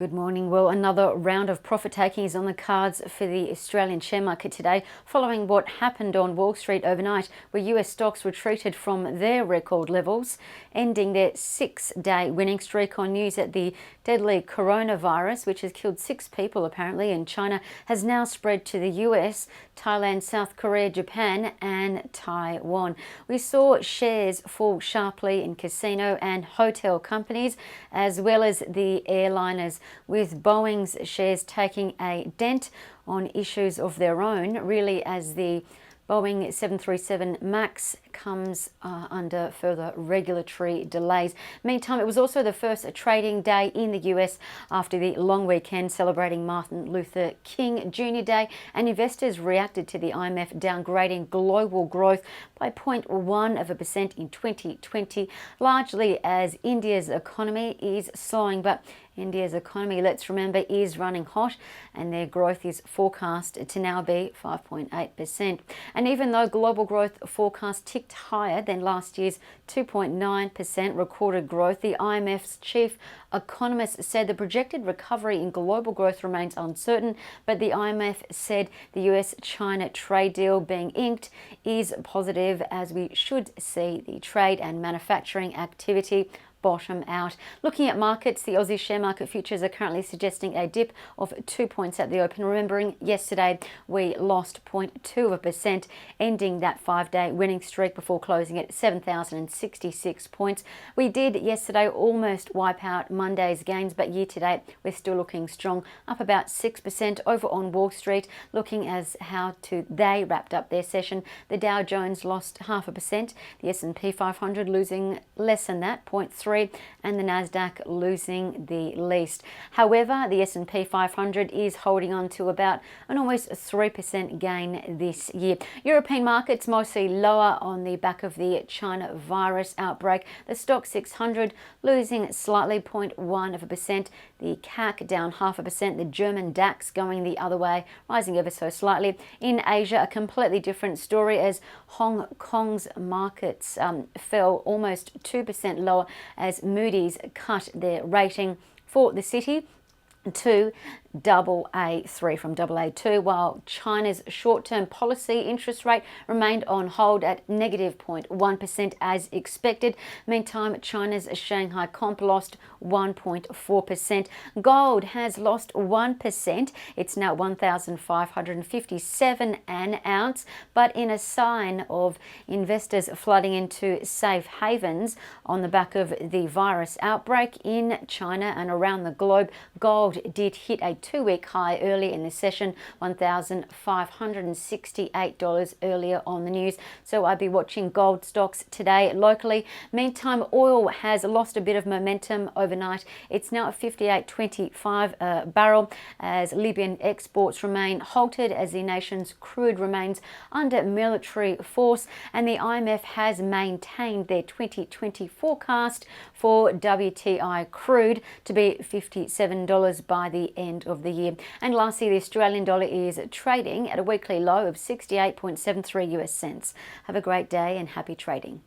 Good morning. Well, another round of profit taking is on the cards for the Australian share market today, following what happened on Wall Street overnight, where US stocks retreated from their record levels, ending their six-day winning streak on news that the deadly coronavirus, which has killed 6 people apparently in China, has now spread to the US, Thailand, South Korea, Japan and Taiwan. We saw shares fall sharply in casino and hotel companies, as well as the airliners, with Boeing's shares taking a dent on issues of their own, really, as the Boeing 737 MAX comes under further regulatory delays. Meantime, it was also the first trading day in the US after the long weekend celebrating Martin Luther King Jr. Day, and investors reacted to the IMF downgrading global growth by 0.1% in 2020, largely as India's economy is slowing. But India's economy, let's remember, is running hot, and their growth is forecast to now be 5.8%. And even though global growth forecast ticked higher than last year's 2.9% recorded growth, the IMF's chief economist said the projected recovery in global growth remains uncertain, but the IMF said the US-China trade deal being inked is positive, as we should see the trade and manufacturing activity bottom out. Looking at markets, the Aussie share market futures are currently suggesting a dip of 2 points at the open. Remembering yesterday we lost 0.2%, ending that 5-day winning streak before closing at 7,066 points. We did yesterday almost wipe out Monday's gains, but year to date we're still looking strong, up about 6% over on Wall Street. Looking as how they wrapped up their session, the Dow Jones lost 0.5%, the S&P 500 losing less than that, 0.3%, and the Nasdaq losing the least. However, the S&P 500 is holding on to about an almost 3% gain this year. European markets mostly lower on the back of the China virus outbreak. The stock 600 losing slightly, 0.1%. The CAC down 0.5%. The German DAX going the other way, rising ever so slightly. In Asia, a completely different story, as Hong Kong's markets fell almost 2% lower, as Moody's cut their rating for the city to AA3 from AA2, while China's short-term policy interest rate remained on hold at negative 0.1% as expected. Meantime, China's Shanghai comp lost 1.4%. Gold has lost 1%. It's now 1,557 an ounce, but in a sign of investors flooding into safe havens on the back of the virus outbreak in China and around the globe, gold did hit a 2-week high early in the session, $1,568 earlier on the news. So I'd be watching gold stocks today locally. Meantime, oil has lost a bit of momentum overnight. It's now at 58.25 a barrel, as Libyan exports remain halted as the nation's crude remains under military force, and the IMF has maintained their 2020 forecast for WTI crude to be $57 by the end of the year. And lastly, the Australian dollar is trading at a weekly low of 68.73 US cents. Have a great day and happy trading.